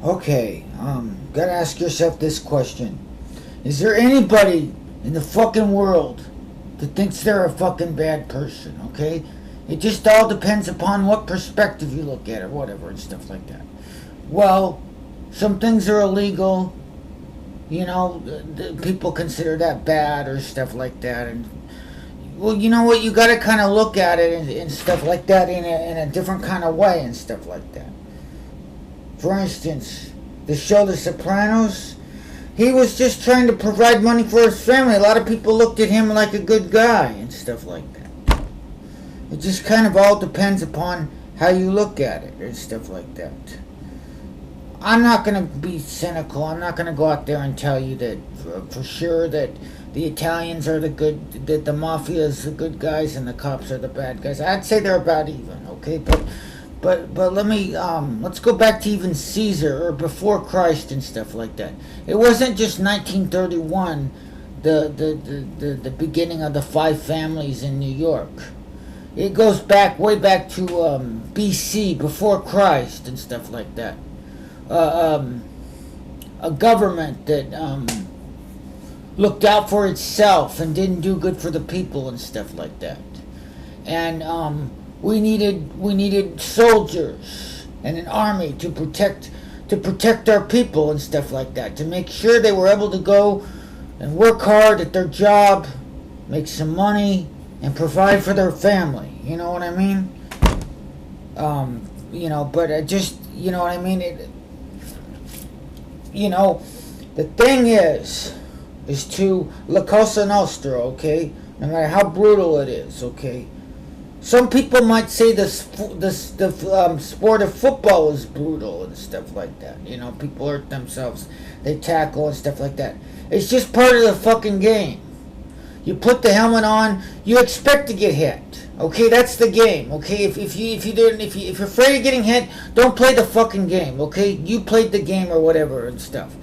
Okay, gotta ask yourself this question. Is there anybody in the fucking world that thinks they're a fucking bad person, okay? It just all depends upon what perspective you look at it, whatever, and stuff like that. Well, some things are illegal, people consider that bad or stuff like that, and well, you know what, you gotta kind of look at it and stuff like that in a different kind of way and stuff like that. For instance, the show The Sopranos, he was just trying to provide money for his family. A lot of people looked at him like a good guy and stuff like that. It just kind of all depends upon how you look at it and stuff like that. I'm not going to be cynical. I'm not going to go out there and tell you that for sure that the Italians are the good, that the mafia is the good guys and the cops are the bad guys. I'd say they're about even, okay? But let's go back to even Caesar or before Christ and stuff like that. It wasn't just 1931, the beginning of the five families in New York. It goes back way back to BC, before Christ and stuff like that. A government that looked out for itself and didn't do good for the people and stuff like that. And we needed soldiers and an army to protect our people and stuff like that, to make sure they were able to go and work hard at their job, make some money, and provide for their family. You know what I mean? But I just, you know what I mean? The thing is to La Cosa Nostra, okay? No matter how brutal it is, okay? Some people might say the sport of football is brutal and stuff like that. People hurt themselves, they tackle and stuff like that. It's just part of the fucking game. You put the helmet on, you expect to get hit. Okay, that's the game. Okay, if you're afraid of getting hit, don't play the fucking game. Okay, you played the game or whatever and stuff.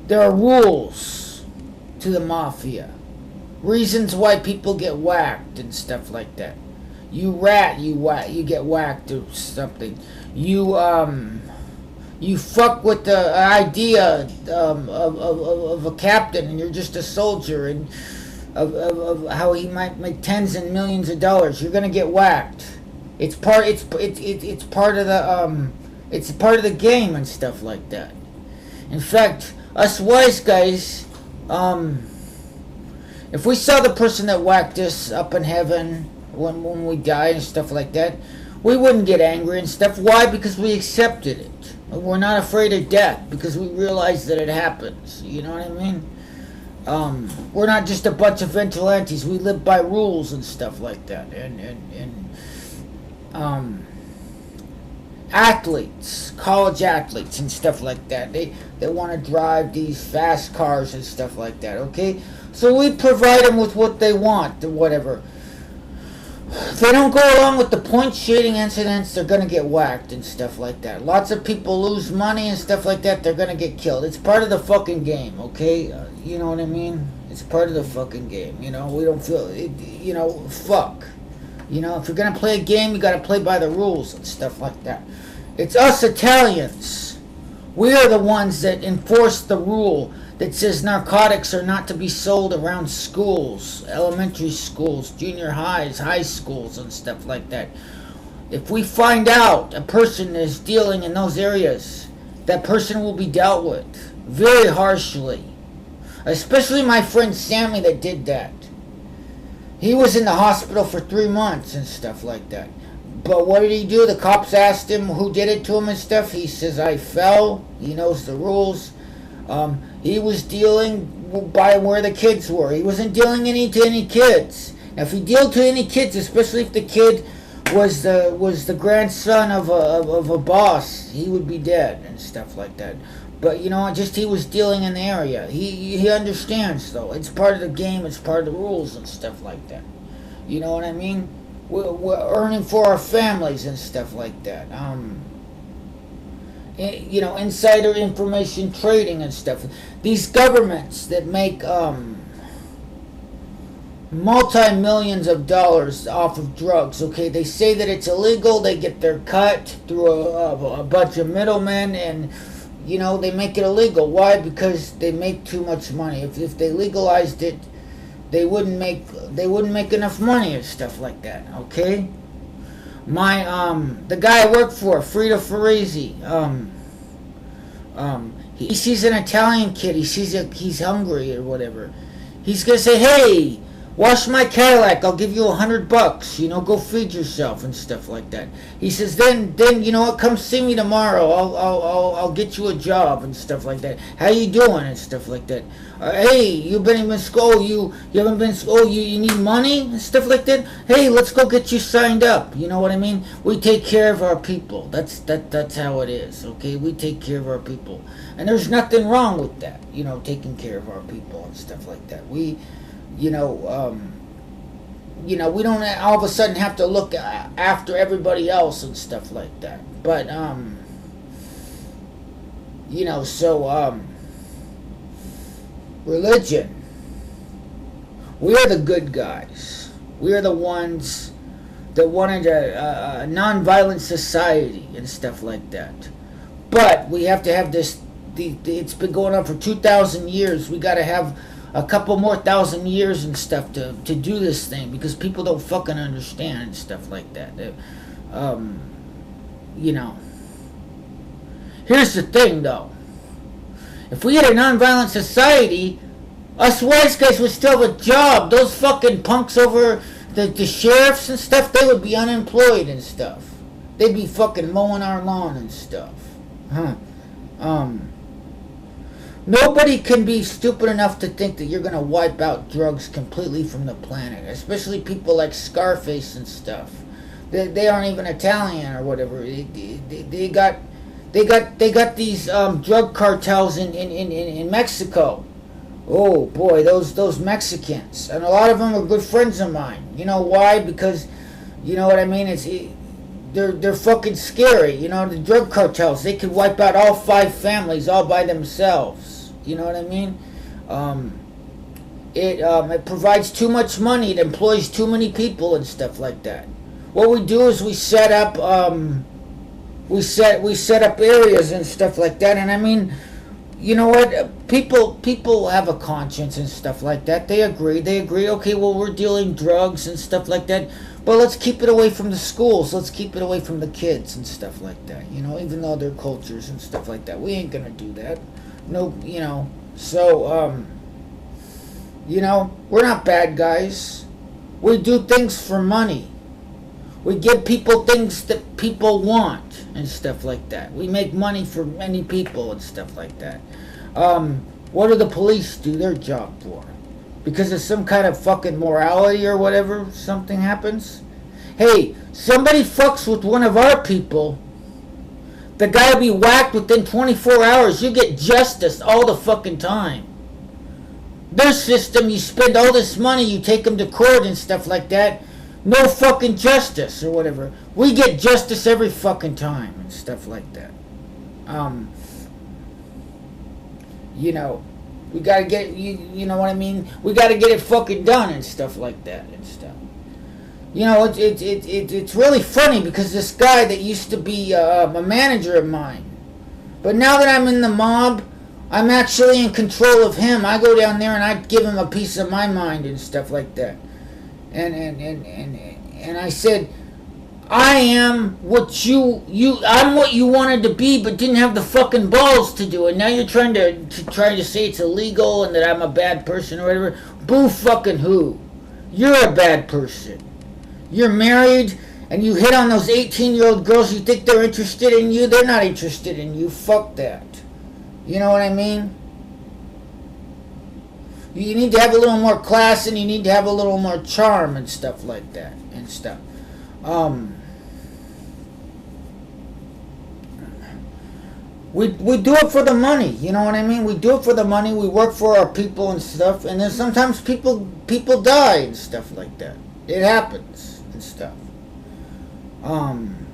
There are rules to the mafia, reasons why people get whacked and stuff like that. You get whacked or something. You fuck with the idea of a captain, and you're just a soldier, and of how he might make tens and millions of dollars. You're gonna get whacked. It's part of the game and stuff like that. In fact, us wise guys, if we saw the person that whacked us up in heaven when we die and stuff like that, we wouldn't get angry and stuff. Why? Because we accepted it. We're not afraid of death because we realize that it happens. You know what I mean? We're not just a bunch of vigilantes. We live by rules and stuff like that. And athletes, college athletes and stuff like that, they want to drive these fast cars and stuff like that, okay? So we provide them with what they want, or whatever. If they don't go along with the point shading incidents, they're going to get whacked and stuff like that. Lots of people lose money and stuff like that. They're going to get killed. It's part of the fucking game, okay? You know what I mean? It's part of the fucking game, we don't feel, fuck. If you're going to play a game, you got to play by the rules and stuff like that. It's us Italians. We are the ones that enforce the rule that says narcotics are not to be sold around schools, elementary schools, junior highs, high schools, and stuff like that. If we find out a person is dealing in those areas, that person will be dealt with very harshly. Especially my friend Sammy that did that. He was in the hospital for 3 months and stuff like that. But what did he do? The cops asked him who did it to him and stuff. He says, I fell. He knows the rules. He was dealing by where the kids were. He wasn't dealing to any kids. Now, if he dealt to any kids, especially if the kid was the grandson of a boss, he would be dead and stuff like that. But just he was dealing in the area. He understands though. It's part of the game. It's part of the rules and stuff like that. You know what I mean? We're earning for our families and stuff like that. Insider information trading and stuff. These governments that make multi-millions of dollars off of drugs, okay, they say that it's illegal. They get their cut through a bunch of middlemen, and you know, they make it illegal. Why? Because they make too much money. If they legalized it, they wouldn't make enough money and stuff like that. Okay. My the guy I work for, Frida Farisi, he sees an Italian kid. He sees he's hungry or whatever. He's gonna say, "Hey, wash my Cadillac. I'll give you $100. You know, go feed yourself and stuff like that." He says, "Then you know what? Come see me tomorrow. I'll get you a job and stuff like that. How you doing and stuff like that. Hey, you've been in school. You haven't been in school. You need money and stuff like that. Hey, let's go get you signed up. You know what I mean? We take care of our people. That's how it is. Okay, we take care of our people, and there's nothing wrong with that. You know, taking care of our people and stuff like that. We don't all of a sudden have to look after everybody else and stuff like that. But, religion. We are the good guys. We are the ones that wanted a non-violent society and stuff like that. But we have to have this, it's been going on for 2,000 years. We got to have a couple more 1,000 years and stuff to do this thing, because people don't fucking understand and stuff like that. Here's the thing, though. If we had a non-violent society, us wise guys would still have a job. Those fucking punks over the sheriffs and stuff, they would be unemployed and stuff. They'd be fucking mowing our lawn and stuff. Nobody can be stupid enough to think that you're going to wipe out drugs completely from the planet, especially people like Scarface and stuff. They aren't even Italian or whatever. They got these drug cartels in Mexico. Oh boy, those Mexicans, and a lot of them are good friends of mine. You know why? Because, you know what I mean. They're fucking scary. You know, the drug cartels, they could wipe out all 5 families all by themselves. You know what I mean? It provides too much money. It employs too many people and stuff like that. What we do is we set up areas and stuff like that. And I mean, you know what? People have a conscience and stuff like that. They agree. Okay, well, we're dealing drugs and stuff like that. But let's keep it away from the schools. Let's keep it away from the kids and stuff like that. You know, even though they're cultures and stuff like that. We ain't gonna do that. No, you know. So, we're not bad guys. We do things for money. We give people things that people want and stuff like that. We make money for many people and stuff like that. What do the police do their job for? Because of some kind of fucking morality or whatever, something happens? Hey, somebody fucks with one of our people, the guy will be whacked within 24 hours. You get justice all the fucking time. Their system, you spend all this money, you take them to court and stuff like that. No fucking justice or whatever. We get justice every fucking time and stuff like that. We gotta get, you know what I mean? We gotta get it fucking done and stuff like that and stuff. You know, it's really funny because this guy that used to be a manager of mine, but now that I'm in the mob, I'm actually in control of him. I go down there and I give him a piece of my mind and stuff like that. And I said, I am what I'm what you wanted to be, but didn't have the fucking balls to do it. Now you're trying to say it's illegal and that I'm a bad person or whatever. Boo fucking who? You're a bad person. You're married and you hit on those 18-year-old girls. You think they're interested in you? They're not interested in you. Fuck that. You know what I mean? You need to have a little more class and you need to have a little more charm and stuff like that and stuff. We do it for the money, you know what I mean? We do it for the money. We work for our people and stuff, and then sometimes people die and stuff like that. It happens and stuff.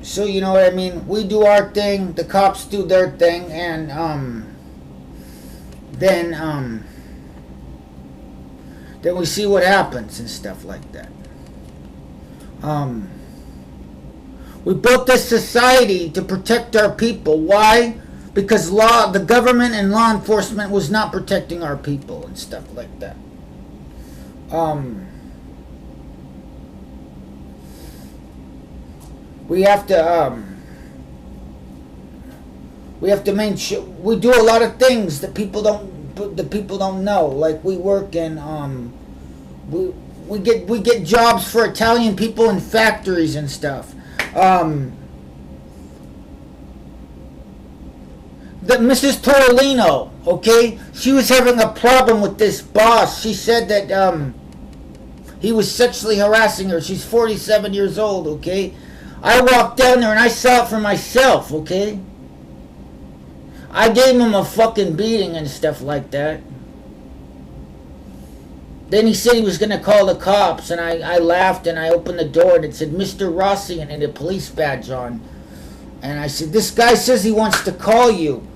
So you know what I mean? We do our thing, the cops do their thing, and then we see what happens and stuff like that. We built this society to protect our people. Why? because the government and law enforcement was not protecting our people and stuff like that. We have to make sure we do a lot of things that people don't know. Like we work in we get jobs for Italian people in factories and stuff. That Mrs. Torolino, okay, she was having a problem with this boss. She said that he was sexually harassing her. She's 47 years old, okay? I walked down there and I saw it for myself, okay? I gave him a fucking beating and stuff like that. Then he said he was going to call the cops, and I laughed and I opened the door and it said Mr. Rossi and it had a police badge on. And I said, this guy says he wants to call you.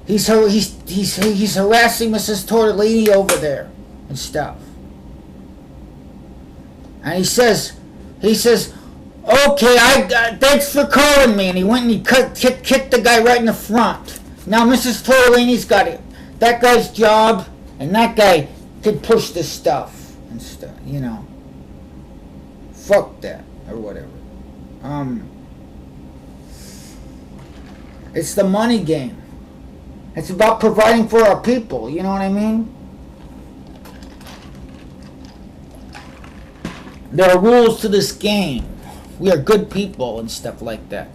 He's harassing Mrs. Tortellini over there and stuff. And he says, okay, thanks for calling me. And he went and he kicked the guy right in the front. Now Mrs. Tortellini's got it. That guy's job, and that guy could push this stuff and stuff, you know. Fuck that, or whatever. It's the money game. It's about providing for our people, you know what I mean? There are rules to this game. We are good people and stuff like that.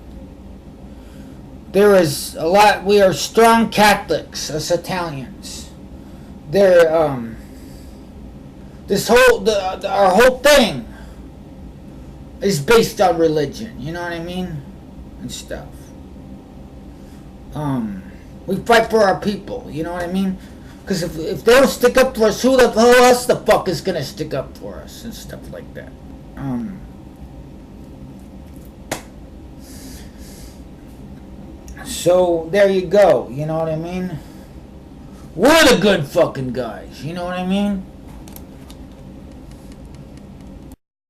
There is a lot. We are strong Catholics, us Italians. Our whole thing is based on religion. You know what I mean, and stuff. We fight for our people. You know what I mean? Because if they don't stick up for us, who else the fuck is gonna stick up for us and stuff like that? So there you go, you know what I mean? We're the good fucking guys, you know what I mean?